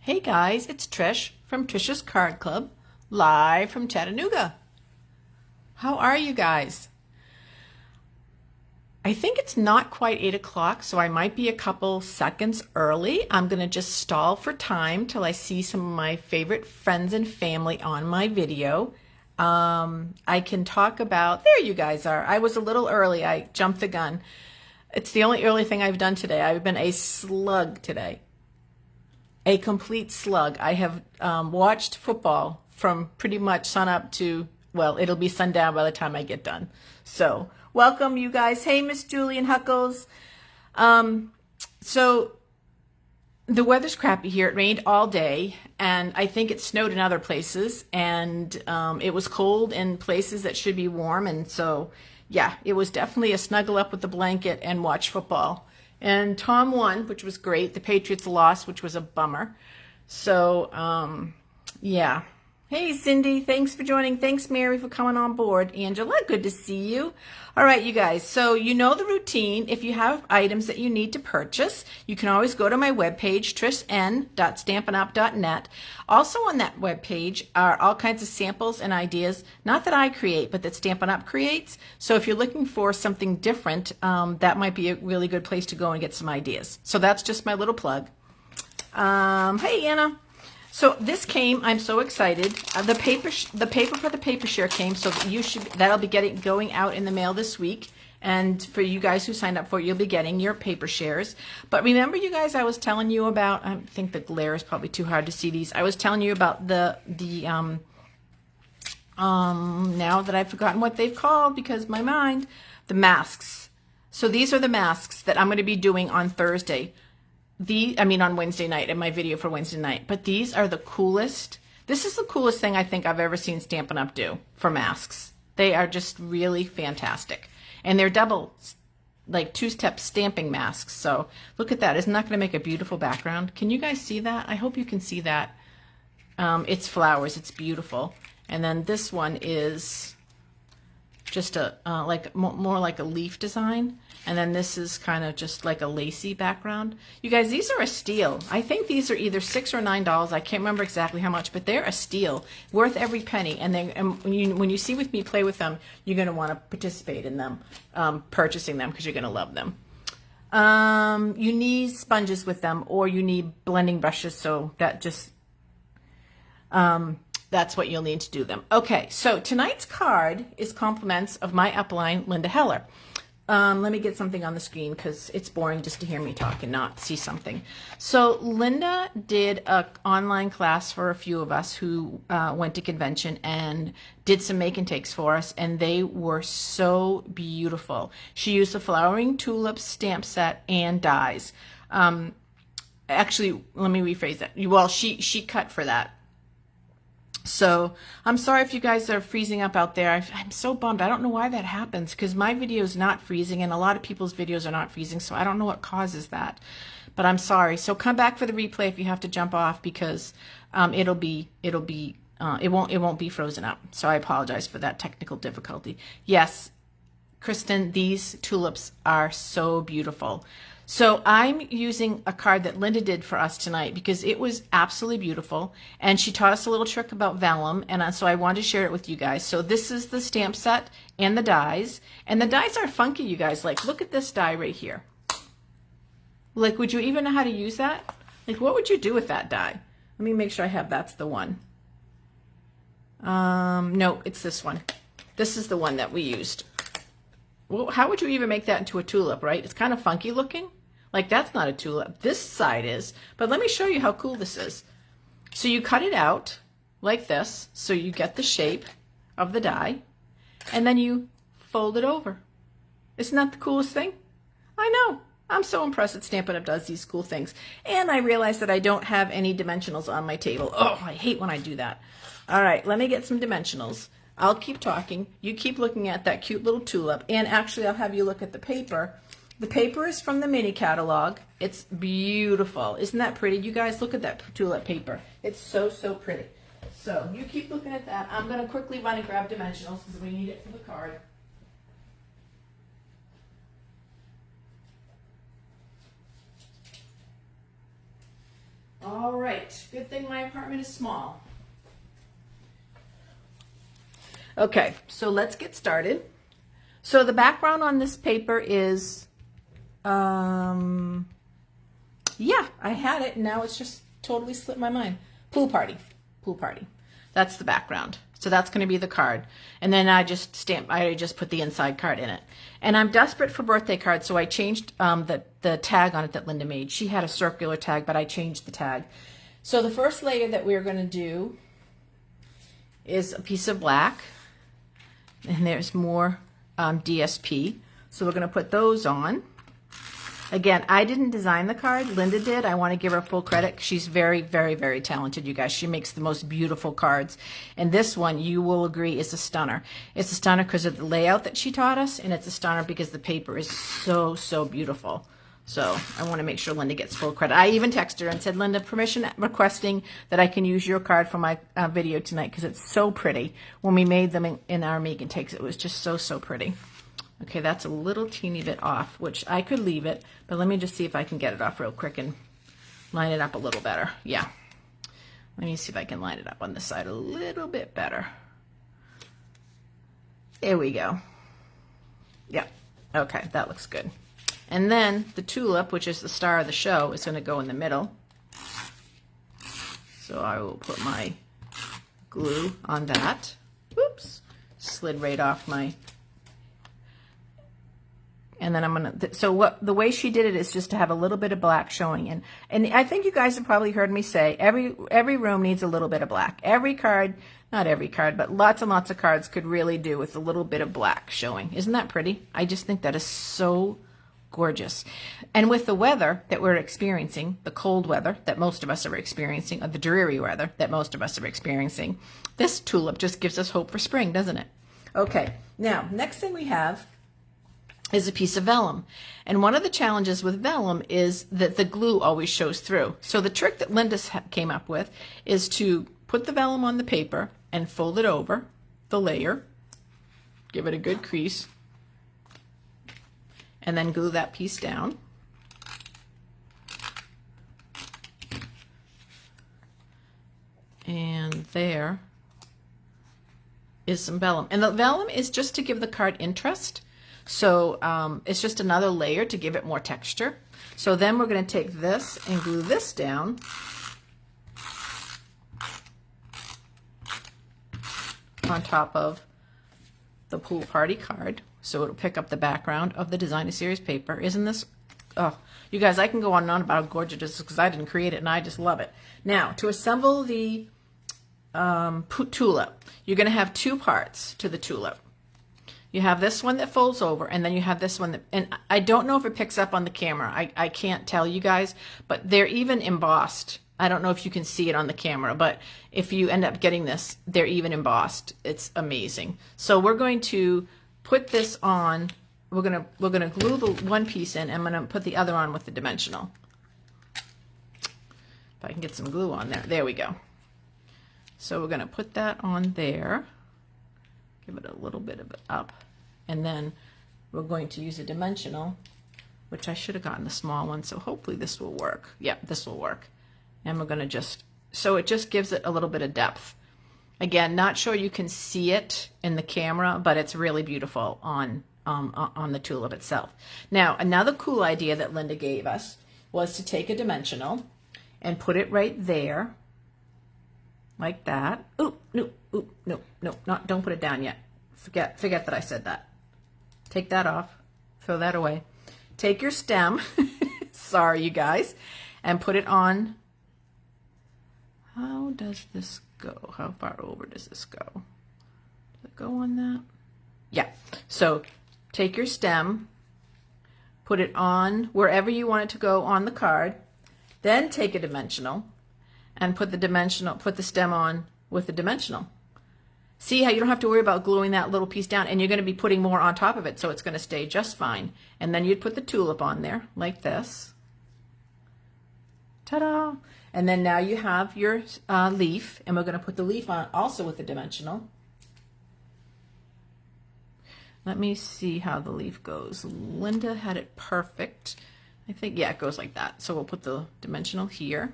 Hey guys, it's Trish from Trisha's Card Club, live from Chattanooga. How are you guys? I think it's not quite 8 o'clock, so I might be a couple seconds early. I'm going to just stall for time till I see some of my favorite friends and family on my video. I can talk about, there you guys are. I was a little early. I jumped the gun. It's the only early thing I've done today. I've been a slug today. A complete slug. I have watched football from pretty much sun up to, well, it'll be sundown by the time I get done. So welcome you guys. Hey, Miss Julian Huckles. So the weather's crappy here. It rained all day, and I think it snowed in other places, and it was cold in places that should be warm, and so yeah, it was definitely a snuggle up with the blanket and watch football. And Tom won, which was great. The Patriots lost, which was a bummer. So, yeah. Hey, Cindy, thanks for joining. Thanks, Mary, for coming on board. Angela, good to see you. All right, you guys. So you know the routine. If you have items that you need to purchase, you can always go to my webpage, trisn.stampinup.net. Also on that webpage are all kinds of samples and ideas, not that I create, but that Stampin' Up! Creates. So if you're looking for something different, that might be a really good place to go and get some ideas. So that's just my little plug. Hey, Anna. So this came. I'm so excited. The paper for the paper share came, so that'll be going out in the mail this week. And for you guys who signed up for it, you'll be getting your paper shares. But remember, you guys, I was telling you about. I think the glare is probably too hard to see these. I was telling you about the now that I've forgotten what they've called because my mind, the masks. So these are the masks that I'm going to be doing on Thursday. On Wednesday night in my video for Wednesday night. But these are the coolest. This is the coolest thing I think I've ever seen Stampin' Up! Do for masks. They are just really fantastic. And they're double, like two-step stamping masks. So look at that. Isn't that going to make a beautiful background? Can you guys see that? I hope you can see that. It's flowers. It's beautiful. And then this one is just a more like a leaf design, and then this is kind of just like a lacy background. You guys, these are a steal. I think these are either $6 or $9. I can't remember exactly how much, but they're a steal, worth every penny. And when you see with me play with them, you're going to want to participate in them, purchasing them, because you're going to love them. You need sponges with them, or you need blending brushes. So that just that's what you'll need to do them. Okay, so tonight's card is compliments of my upline, Linda Heller. Let me get something on the screen because it's boring just to hear me talk and not see something. So Linda did an online class for a few of us who went to convention and did some make and takes for us, and they were so beautiful. She used the Flowering Tulip stamp set and dies. Actually, let me rephrase that. Well, she cut for that. So I'm sorry if you guys are freezing up out there. I'm so bummed. I don't know why that happens because my video is not freezing and a lot of people's videos are not freezing. So I don't know what causes that, but I'm sorry. So come back for the replay if you have to jump off because it won't be frozen up. So I apologize for that technical difficulty. Yes, Kristen, these tulips are so beautiful. So I'm using a card that Linda did for us tonight because it was absolutely beautiful, and she taught us a little trick about vellum, and so I wanted to share it with you guys. So this is the stamp set and the dies, and the dies are funky, you guys. Like, look at this die right here. Like, would you even know how to use that? Like, what would you do with that die? Let me make sure I have that's the one. No, it's this one. This is the one that we used. Well, how would you even make that into a tulip, right? It's kind of funky looking. Like, that's not a tulip. This side is. But let me show you how cool this is. So you cut it out like this, so you get the shape of the die, and then you fold it over. Isn't that the coolest thing? I know. I'm so impressed that Stampin' Up! Does these cool things. And I realize that I don't have any dimensionals on my table. Oh, I hate when I do that. All right, let me get some dimensionals. I'll keep talking. You keep looking at that cute little tulip. And actually, I'll have you look at the paper. The paper is from the mini catalog. It's beautiful. Isn't that pretty? You guys, look at that tulip paper. It's so, so pretty. So you keep looking at that. I'm going to quickly run and grab dimensionals because we need it for the card. All right, good thing my apartment is small. Okay, so let's get started. So the background on this paper is, yeah, I had it, and now it's just totally slipped my mind. Pool party. That's the background. So that's going to be the card. And then I just put the inside card in it. And I'm desperate for birthday cards, so I changed the tag on it that Linda made. She had a circular tag, but I changed the tag. So the first layer that we're going to do is a piece of black. And there's more DSP. So we're going to put those on. Again, I didn't design the card. Linda did. I want to give her full credit. She's very, very, very talented, you guys. She makes the most beautiful cards. And this one, you will agree, is a stunner. It's a stunner because of the layout that she taught us, and it's a stunner because the paper is so, so beautiful. So I want to make sure Linda gets full credit. I even texted her and said, Linda, permission requesting that I can use your card for my video tonight because it's so pretty. When we made them in our Make and Takes, it was just so, so pretty. Okay, that's a little teeny bit off, which I could leave it, but let me just see if I can get it off real quick and line it up a little better. Yeah. Let me see if I can line it up on this side a little bit better. There we go. Yeah. Okay, that looks good. And then the tulip, which is the star of the show, is going to go in the middle. So I will put my glue on that. Oops. Slid right off my... And then I'm going to, so the way she did it is just to have a little bit of black showing. And I think you guys have probably heard me say, every room needs a little bit of black. Every card, not every card, but lots and lots of cards could really do with a little bit of black showing. Isn't that pretty? I just think that is so gorgeous. And with the weather that we're experiencing, the cold weather that most of us are experiencing, or the dreary weather that most of us are experiencing, this tulip just gives us hope for spring, doesn't it? Okay, now, next thing we have is a piece of vellum. And one of the challenges with vellum is that the glue always shows through. So the trick that Linda came up with is to put the vellum on the paper and fold it over the layer, give it a good crease, and then glue that piece down. And there is some vellum. And the vellum is just to give the card interest. So it's just another layer to give it more texture. So then we're going to take this and glue this down. On top of the pool party card. So it'll pick up the background of the Designer Series paper. Isn't this, oh, you guys, I can go on and on about how gorgeous it is because I didn't create it and I just love it. Now, to assemble the tulip, you're going to have two parts to the tulip. You have this one that folds over, and then you have this one that, and I don't know if it picks up on the camera. I can't tell you guys, but they're even embossed. I don't know if you can see it on the camera, but if you end up getting this, they're even embossed. It's amazing. So we're going to put this on. We're gonna glue the one piece in, and I'm gonna put the other on with the dimensional. If I can get some glue on there. There we go. So we're gonna put that on there. Give it a little bit of it up. And then we're going to use a dimensional, which I should have gotten the small one, so hopefully this will work. Yeah, this will work. And we're going to just, so it just gives it a little bit of depth. Again, not sure you can see it in the camera, but it's really beautiful on the tulip itself. Now, another cool idea that Linda gave us was to take a dimensional and put it right there, like that. Oop, no, oop, no, not, don't put it down yet. Forget that I said that. Take that off, throw that away. Take your stem, sorry you guys, and put it on. How does this go? How far over does this go? Does it go on that? Yeah, so take your stem, put it on wherever you want it to go on the card, then take a dimensional and put the stem on with the dimensional. See how you don't have to worry about gluing that little piece down, and you're going to be putting more on top of it, so it's going to stay just fine. And then you'd put the tulip on there like this. Ta-da! And then now you have your leaf, and we're going to put the leaf on also with the dimensional. Let me see how the leaf goes. Linda had it perfect. I think, yeah, it goes like that. So we'll put the dimensional here.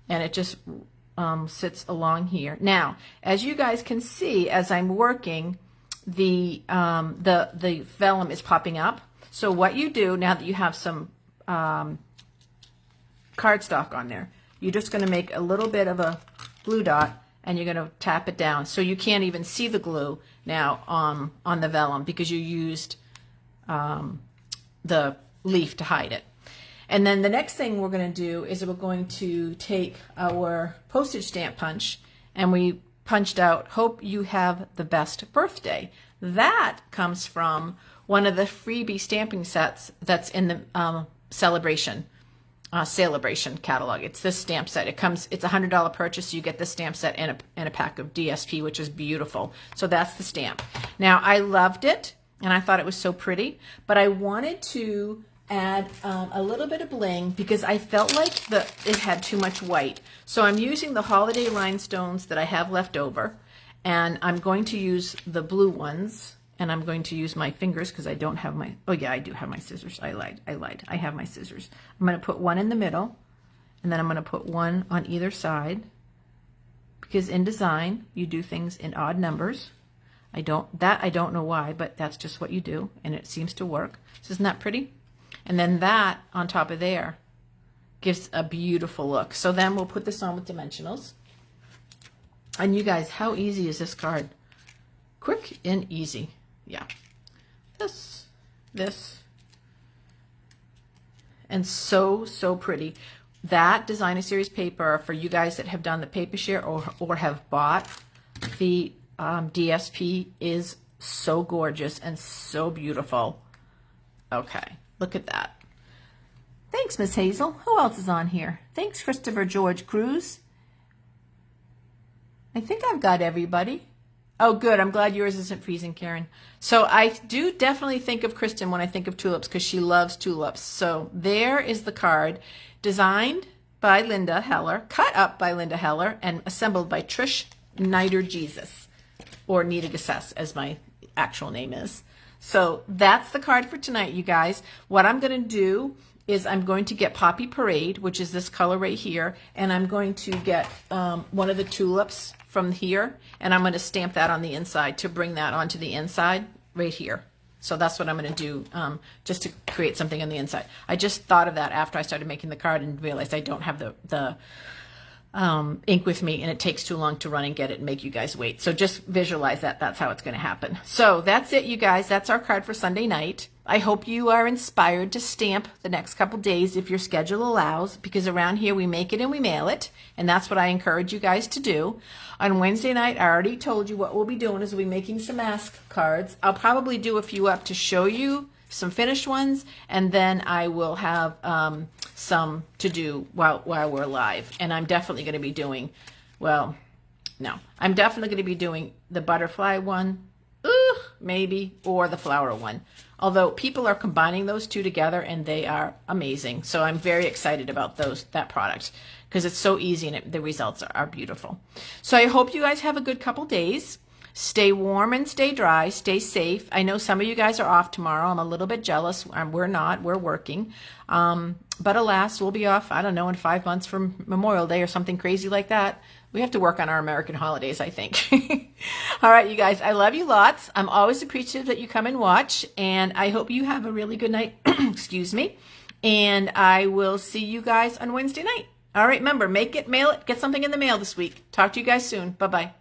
and it just sits along here. Now, as you guys can see, as I'm working, the vellum is popping up. So what you do now that you have some cardstock on there, you're just going to make a little bit of a glue dot, and you're going to tap it down so you can't even see the glue now on the vellum because you used the leaf to hide it. And then the next thing we're going to do is we're going to take our postage stamp punch, and we punched out "Hope you have the best birthday." That comes from one of the freebie stamping sets that's in the Celebration catalog. It's this stamp set. It's a $100 purchase. You get the stamp set and a pack of DSP, which is beautiful. So that's the stamp. Now, I loved it, and I thought it was so pretty, but I wanted to add a little bit of bling because I felt like it had too much white. So I'm using the holiday rhinestones that I have left over, and I'm going to use the blue ones, and I'm going to use my fingers because I don't have my, oh yeah, I do have my scissors. I lied. I have my scissors. I'm going to put one in the middle, and then I'm going to put one on either side, because in design, you do things in odd numbers. I don't know why, but that's just what you do, and it seems to work. So isn't that pretty? And then that on top of there gives a beautiful look. So then we'll put this on with dimensionals. And you guys, how easy is this card? Quick and easy. Yeah. This, and so pretty. That Designer Series paper, for you guys that have done the paper share or have bought the DSP, is so gorgeous and so beautiful. Okay, look at that. Thanks, Miss Hazel. Who else is on here? Thanks, Christopher George Cruz. I think I've got everybody. Oh, good. I'm glad yours isn't freezing, Karen. So I do definitely think of Kristen when I think of tulips because she loves tulips. So there is the card, designed by Linda Heller, cut up by Linda Heller, and assembled by Trish Nider Jesus, or Nita Gassess, as my actual name is. So that's the card for tonight, you guys. What I'm going to do is I'm going to get Poppy Parade, which is this color right here, and I'm going to get one of the tulips from here, and I'm going to stamp that on the inside to bring that onto the inside right here. So that's what I'm going to do, just to create something on the inside. I just thought of that after I started making the card and realized I don't have the ink with me, and it takes too long to run and get it and make you guys wait. So just visualize that. That's how it's going to happen. So that's it, you guys. That's our card for Sunday night. I hope you are inspired to stamp the next couple days if your schedule allows, because around here we make it and we mail it, and that's what I encourage you guys to do. On Wednesday night, I already told you what we'll be doing is we'll be making some mask cards. I'll probably do a few up to show you some finished ones, and then I will have some to do while we're live. And I'm definitely going to be doing, well, no, I'm definitely going to be doing the butterfly one, maybe, or the flower one. Although people are combining those two together and they are amazing. So I'm very excited about that product because it's so easy and the results are beautiful. So I hope you guys have a good couple days. Stay warm and stay dry. Stay safe. I know some of you guys are off tomorrow. I'm a little bit jealous. We're not. We're working. But alas, we'll be off, I don't know, in 5 months from Memorial Day or something crazy like that. We have to work on our American holidays, I think. All right, you guys, I love you lots. I'm always appreciative that you come and watch, and I hope you have a really good night. Excuse me. And I will see you guys on Wednesday night. All right, remember, make it, mail it, get something in the mail this week. Talk to you guys soon. Bye-bye.